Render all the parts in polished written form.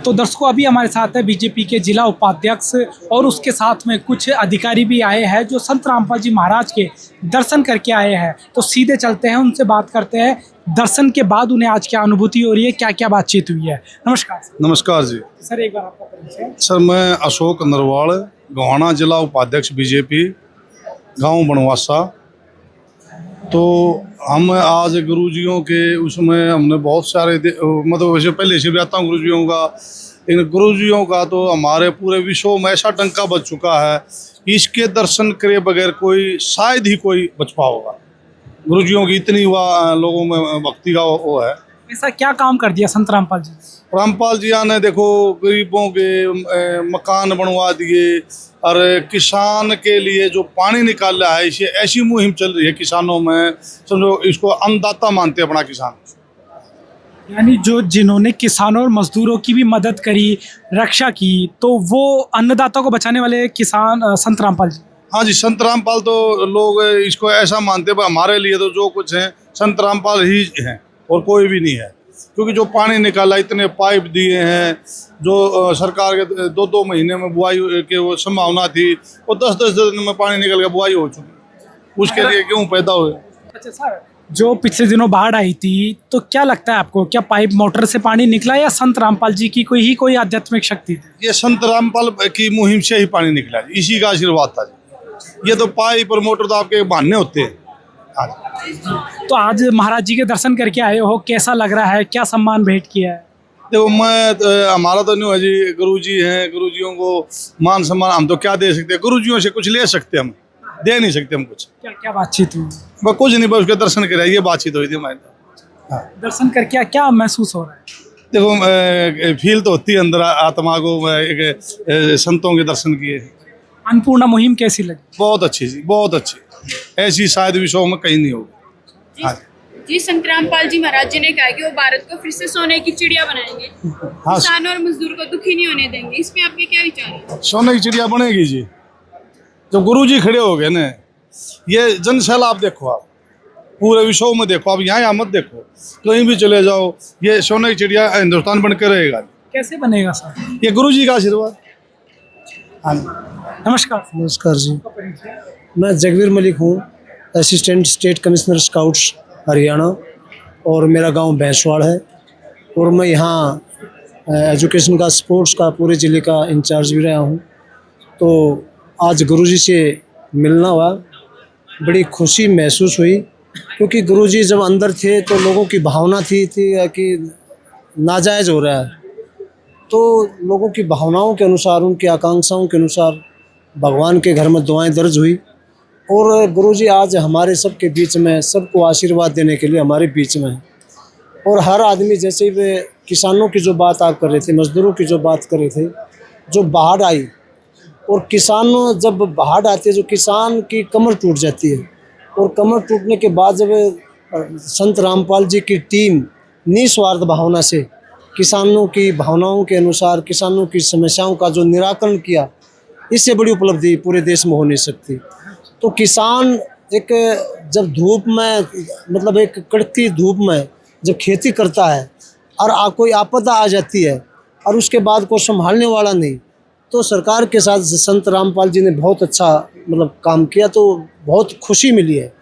तो दर्शकों, अभी हमारे साथ है बीजेपी के जिला उपाध्यक्ष और उसके साथ में कुछ अधिकारी भी आए हैं जो संत रामपाल जी महाराज के दर्शन करके आए हैं। तो सीधे चलते हैं, उनसे बात करते हैं। दर्शन के बाद उन्हें आज क्या अनुभूति हो रही है, क्या क्या बातचीत हुई है। नमस्कार नमस्कार जी। सर, एक बार आपका परिचय। सर, मैं अशोक नरवाल, गोहाना जिला उपाध्यक्ष बीजेपी, गांव बनवासा। तो हम आज गुरुजियों के उसमें हमने बहुत सारे मतलब वैसे पहले से भी आता हूँ गुरुजियों का, इन गुरुजियों का तो हमारे पूरे विश्व में ऐसा डंका बज चुका है, इसके दर्शन करे बगैर कोई शायद ही कोई बच पाओगा। गुरुजियों की इतनी लोगों में भक्ति का वो है। ऐसा क्या काम कर दिया संत रामपाल जी? रामपाल जी ने देखो गरीबों के मकान बनवा दिए और किसान के लिए जो पानी निकाला है, इसे ऐसी मुहिम चल रही है किसानों में, समझो इसको अन्नदाता मानते हैं अपना किसान। यानी जो जिन्होंने किसानों और मजदूरों की भी मदद करी, रक्षा की, तो वो अन्नदाता को बचाने वाले किसान संत रामपाल जी। हाँ जी, संत रामपाल तो लोग इसको ऐसा मानते हैं, हमारे लिए तो जो कुछ है संत रामपाल ही हैं और कोई भी नहीं है। क्योंकि जो पानी निकाला, इतने पाइप दिए हैं, जो सरकार के 2-2 महीने में बुआई के वो संभावना थी, वो 10-10 दिन में पानी निकल के बुआई हो चुकी। उसके लिए क्यों पैदा हुए? अच्छा सर, जो पिछले दिनों बाढ़ आई थी, तो क्या लगता है आपको, क्या पाइप मोटर से पानी निकला या संत रामपाल जी की कोई आध्यात्मिक शक्ति थी? ये संत रामपाल की मुहिम से ही पानी निकला, इसी का आशीर्वाद था। ये तो पाइप और मोटर तो आपके बहाने होते हैं। तो आज महाराज जी के दर्शन करके आए हो, कैसा लग रहा है, क्या सम्मान भेंट किया है? देखो, हमारा तो नहीं है जी, गुरुजी हैं, गुरुजियों को मान सम्मान हम तो क्या दे सकते हैं? गुरुजियों से कुछ ले सकते, हम दे नहीं सकते हम कुछ। क्या क्या बातचीत हुई? बस कुछ नहीं, बस उसके दर्शन करे, ये बातचीत हुई थी हमारी। दर्शन करके क्या महसूस हो रहा है? देखो, फील तो होती है अंदर आत्मा को, एक संतों के दर्शन किए। अन्नपूर्णा मुहिम कैसी लगी? बहुत अच्छी जी, बहुत अच्छी। ऐसी शायद विश्व में कहीं नहीं होगी। हाँ जी, संत रामपाल जी महाराज जी ने कहा कि वो भारत को फिर से सोने की चिड़िया बनाएंगे, हाँ, किसान और मजदूर को दुखी नहीं होने देंगे। इसमें आपके क्या विचार है? सोने की चिड़िया बनेगी जी। जब गुरुजी खड़े हो गए ना, ये जनसैलाब देखो आप, पूरे विश्व में देखो आप, यहाँ मत देखो, कहीं भी चले जाओ, ये सोने की चिड़िया हिंदुस्तान बन के रहेगा। कैसे बनेगा सर? ये गुरुजी का आशीर्वाद। हाँ, नमस्कार। नमस्कार जी, मैं जगवीर मलिक हूँ, assistant state commissioner scouts Haryana, और मेरा गांव भैंसवाड़ है। और मैं यहाँ एजुकेशन का, स्पोर्ट्स का पूरे ज़िले का इंचार्ज भी रहा हूँ। तो आज गुरुजी से मिलना हुआ, बड़ी खुशी महसूस हुई, क्योंकि गुरुजी जब अंदर थे तो लोगों की भावना थी कि नाजायज़ हो रहा है, तो लोगों की भावनाओं के अनुसार, उनकी आकांक्षाओं के अनुसार भगवान के घर में दुआएं दर्ज हुई। और गुरुजी आज हमारे सबके बीच में, सबको आशीर्वाद देने के लिए हमारे बीच में है। और हर आदमी, जैसे वे किसानों की जो बात आप कर रहे थे, मज़दूरों की जो बात कर रहे थे, जो बाढ़ आई, और किसान जब बाढ़ आती है, जो किसान की कमर टूट जाती है, और कमर टूटने के बाद जब संत रामपाल जी की टीम निस्वार्थ भावना से किसानों की भावनाओं के अनुसार, किसानों की समस्याओं का जो निराकरण किया, इससे बड़ी उपलब्धि पूरे देश में हो नहीं सकती। तो किसान एक, जब धूप में, मतलब एक कड़कती धूप में जब खेती करता है और कोई आपदा आ जाती है और उसके बाद कोई संभालने वाला नहीं, तो सरकार के साथ संत रामपाल जी ने बहुत अच्छा मतलब काम किया, तो बहुत खुशी मिली है।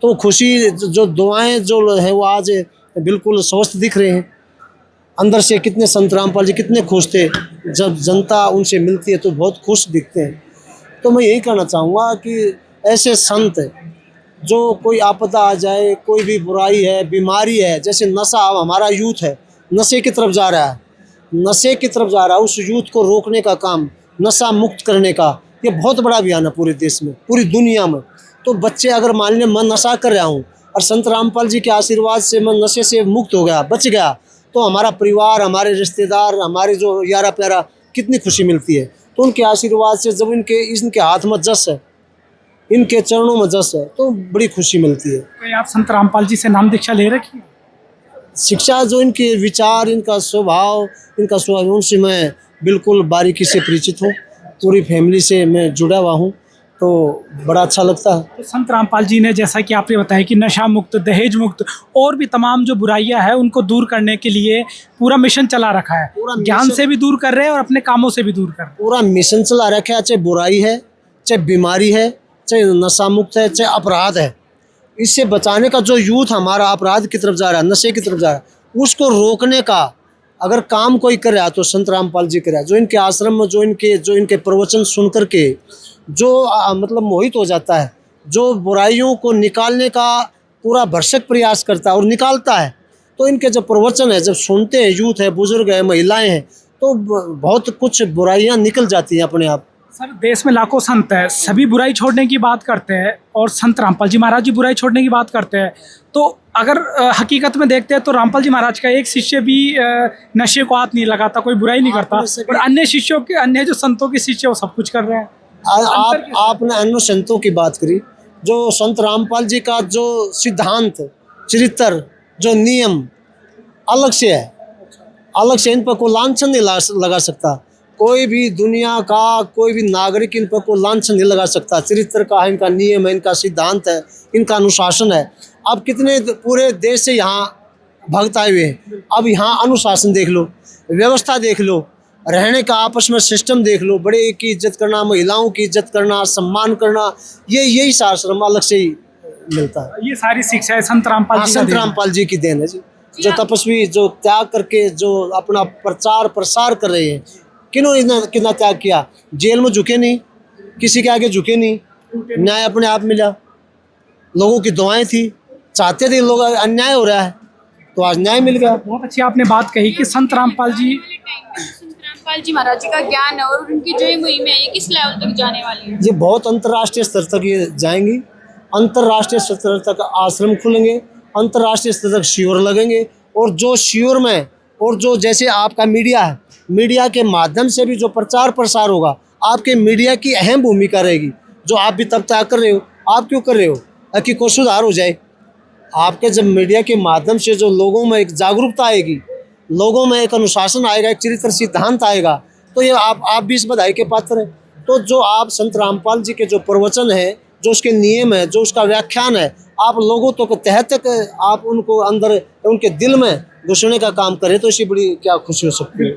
तो खुशी, जो दुआएं जो है वो आज बिल्कुल स्वस्थ दिख रहे हैं अंदर से। कितने संत रामपाल जी कितने खुश थे, जब जनता उनसे मिलती है तो बहुत खुश दिखते हैं। तो मैं यही कहना चाहूँगा कि ऐसे संत, जो कोई आपदा आ जाए, कोई भी बुराई है, बीमारी है, जैसे नशा, हमारा यूथ है नशे की तरफ जा रहा है, नशे की तरफ जा रहा है, उस यूथ को रोकने का काम, नशा मुक्त करने का, ये बहुत बड़ा अभियान है पूरे देश में, पूरी दुनिया में। तो बच्चे, अगर मान लें मैं नशा कर रहा हूँ और संत रामपाल जी के आशीर्वाद से मैं नशे से मुक्त हो गया, बच गया, तो हमारा परिवार, हमारे रिश्तेदार, हमारे जो यारा प्यारा, कितनी खुशी मिलती है। तो उनके आशीर्वाद से, जब इनके हाथ में जस है, इनके चरणों में जस है, तो बड़ी खुशी मिलती है। कोई आप संत रामपाल जी से नाम दीक्षा ले रखी है? शिक्षा, जो इनके विचार, इनका स्वभाव, उनसे मैं बिल्कुल बारीकी से परिचित हूँ। पूरी फैमिली से मैं जुड़ा हुआ हूँ। तो बड़ा अच्छा लगता है। तो संत रामपाल जी ने जैसा कि आपने बताया कि नशा मुक्त, दहेज मुक्त और भी तमाम जो बुराइयां हैं उनको दूर करने के लिए पूरा मिशन चला रखा है। पूरा ज्ञान मिशन- से भी दूर कर रहे हैं और अपने कामों से भी दूर कर रहे हैं। पूरा मिशन चला रखा है, चाहे बुराई है, चाहे बीमारी है, चाहे नशा मुक्त है, चाहे अपराध है। इससे बचाने का जो यूथ हमारा अपराध की तरफ जा रहा है, नशे की तरफ जा रहा है, उसको रोकने का अगर काम कोई कर रहा है तो संत रामपाल जी कर रहा है। जो इनके आश्रम में जो इनके प्रवचन सुन करके जो मतलब मोहित हो जाता है, जो बुराइयों को निकालने का पूरा भरसक प्रयास करता है और निकालता है, तो इनके जो प्रवचन है जब सुनते हैं, यूथ है, बुजुर्ग है, महिलाएं हैं, तो बहुत कुछ बुराइयां निकल जाती हैं अपने आप। सर, देश में लाखों संत हैं, सभी बुराई छोड़ने की बात करते हैं और संत रामपाल जी महाराज जी बुराई छोड़ने की बात करते हैं। तो अगर हकीकत में देखते हैं तो रामपाल जी महाराज का एक शिष्य भी नशे को हाथ नहीं लगाता, कोई बुराई नहीं करता, और अन्य शिष्यों के, अन्य जो संतों के शिष्य वो सब कुछ कर रहे हैं। आपने अन्य संतों की बात करी, जो संत रामपाल जी का जो सिद्धांत, चरित्र, जो नियम अलग से है, अलग से इन पर कोई लांछन नहीं लगा सकता। कोई भी दुनिया का कोई भी नागरिक इन पर कोई लांछन नहीं लगा सकता। चरित्र का है, इनका नियम है, इनका सिद्धांत है, इनका अनुशासन है। अब कितने पूरे देश से यहाँ भक्त आए हुए हैं, अब यहाँ अनुशासन देख लो, व्यवस्था देख लो, रहने का आपस में सिस्टम देख लो, बड़े की इज्जत करना, महिलाओं की इज्जत करना, सम्मान करना, यही आश्रम अलग से ही मिलता है। ये सारी शिक्षा है संत रामपाल जी का संत देन है। रामपाल जी की देन है जी। जो तपस्वी जो त्याग करके जो अपना प्रचार प्रसार कर रहे हैं, कितना त्याग किया, जेल में झुके नहीं, किसी के आगे झुके नहीं, न्याय अपने आप मिला, लोगों की दुआएं थी, चाहते थे लोग अन्याय हो रहा है तो आज न्याय मिल गया। बहुत अच्छी आपने बात कही कि संत रामपाल जी संत रामपाल जी महाराज जी का ज्ञान है और उनकी जो ये मुहिम है ये किस लेवल तक जाने वाली है? ये बहुत अंतर्राष्ट्रीय स्तर तक ये जाएंगी। अंतर्राष्ट्रीय स्तर तक आश्रम खुलेंगे, अंतर्राष्ट्रीय स्तर तक शिविर लगेंगे, और जो शिविर में और जो जैसे आपका मीडिया है, मीडिया के माध्यम से भी जो प्रचार प्रसार होगा, आपके मीडिया की अहम भूमिका रहेगी। जो आप भी तब तक कर रहे हो, आप क्यों कर रहे हो, ताकि कोई सुधार हो जाए। आपके जब मीडिया के माध्यम से जो लोगों में एक जागरूकता आएगी, लोगों में एक अनुशासन आएगा, एक चरित्र सिद्धांत आएगा, तो ये आप भी इस बधाई के पात्र हैं। तो जो आप संत रामपाल जी के जो प्रवचन है, जो उसके नियम है, जो उसका व्याख्यान है, आप लोगों तो तह तक आप उनको अंदर उनके दिल में घुसने का काम करें, तो इसी बड़ी क्या खुशी हो सकती है।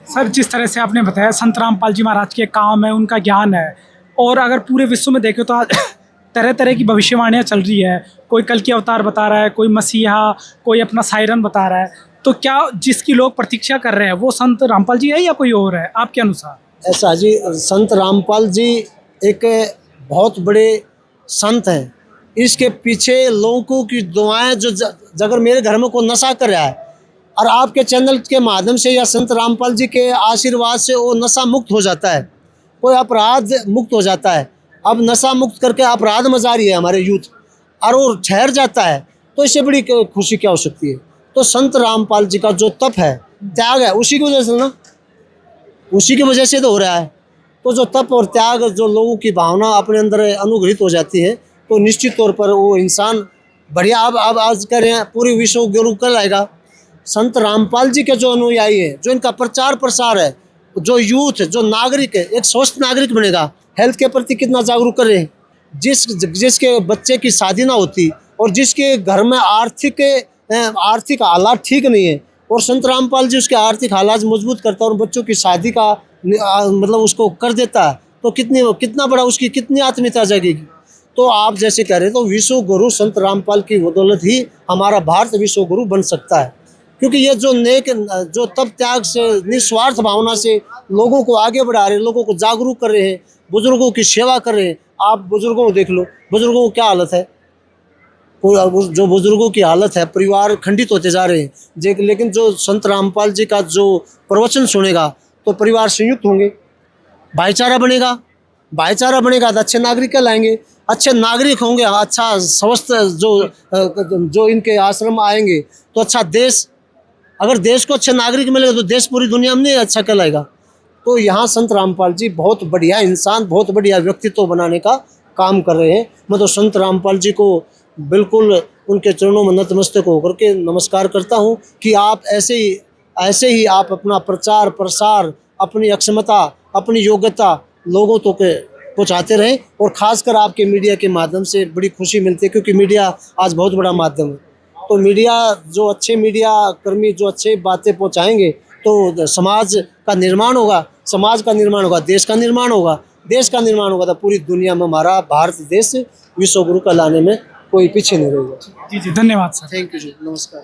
सर, जिस तरह से आपने बताया संत रामपाल जी महाराज के काम है, उनका ज्ञान है, और अगर पूरे विश्व में देखें तो आज तरह तरह की भविष्यवाणियाँ चल रही है। कोई कल की अवतार बता रहा है, कोई मसीहा, कोई अपना सायरन बता रहा है। तो क्या जिसकी लोग प्रतीक्षा कर रहे हैं वो संत रामपाल जी है या कोई और है आपके अनुसार? ऐसा जी, संत रामपाल जी एक बहुत बड़े संत हैं। इसके पीछे लोगों की दुआएं, जो अगर मेरे घर में कोई नशा कर रहा है और आपके चैनल के माध्यम से या संत रामपाल जी के आशीर्वाद से वो नशा मुक्त हो जाता है, कोई अपराध मुक्त हो जाता है। अब नशा मुक्त करके अपराध में जा रही है हमारे यूथ, और वो ठहर जाता है, तो इससे बड़ी खुशी क्या हो सकती है। तो संत रामपाल जी का जो तप है, त्याग है, उसी की वजह से ना, उसी की वजह से तो हो रहा है। तो जो तप और त्याग, जो लोगों की भावना अपने अंदर अनुग्रहित हो जाती है, तो निश्चित तौर पर वो इंसान बढ़िया। अब आज कह रहे हैं पूरे विश्व गुरु कल आएगा। संत रामपाल जी के जो अनुयायी है, जो इनका प्रचार प्रसार है, जो यूथ, जो नागरिक है, एक स्वस्थ नागरिक बनेगा। हेल्थ के प्रति कितना जागरूक कर रहे हैं। जिसके बच्चे की शादी ना होती और जिसके घर में आर्थिक हालात ठीक नहीं है, और संत रामपाल जी उसके आर्थिक हालात मजबूत करता है और बच्चों की शादी का मतलब उसको कर देता है, तो कितना बड़ा उसकी कितनी आत्मीयता जागेगी। तो आप जैसे कह रहे हैं, तो विश्व गुरु संत रामपाल की बदौलत ही हमारा भारत विश्व गुरु बन सकता है। क्योंकि ये जो तप त्याग से, निस्वार्थ भावना से लोगों को आगे बढ़ा रहे हैं, लोगों को जागरूक कर रहे हैं, बुजुर्गों की सेवा कर रहे हैं। आप बुजुर्गों को देख लो, बुजुर्गों को क्या हालत है, जो बुजुर्गों की हालत है, परिवार खंडित होते जा रहे हैं। लेकिन जो संत रामपाल जी का जो प्रवचन सुनेगा तो परिवार संयुक्त होंगे, भाईचारा बनेगा तो अच्छे नागरिक कहलाएंगे, अच्छे नागरिक होंगे, अच्छा स्वस्थ जो इनके आश्रम आएंगे तो अच्छा देश, अगर देश को अच्छे नागरिक मिलेगा तो देश पूरी दुनिया में नहीं अच्छा कहलाएगा। तो यहाँ संत रामपाल जी बहुत बढ़िया इंसान, बहुत बढ़िया व्यक्तित्व बनाने का काम कर रहे हैं। मैं तो संत रामपाल जी को बिल्कुल उनके चरणों में नतमस्तक होकर के नमस्कार करता हूँ कि आप ऐसे ही आप अपना प्रचार प्रसार, अपनी अक्षमता, अपनी योग्यता लोगों तो के पहुंचाते रहें, और ख़ासकर आपके मीडिया के माध्यम से बड़ी खुशी मिलती है, क्योंकि मीडिया आज बहुत बड़ा माध्यम है। तो मीडिया जो अच्छे मीडिया कर्मी जो अच्छे बातें पहुंचाएंगे तो समाज का निर्माण होगा, समाज का निर्माण होगा, देश का निर्माण होगा, देश का निर्माण होगा तो पूरी दुनिया में हमारा भारत देश विश्व गुरु का लाने में कोई पीछे नहीं रहेगा। जी जी, धन्यवाद सर। थैंक यू जी, नमस्कार।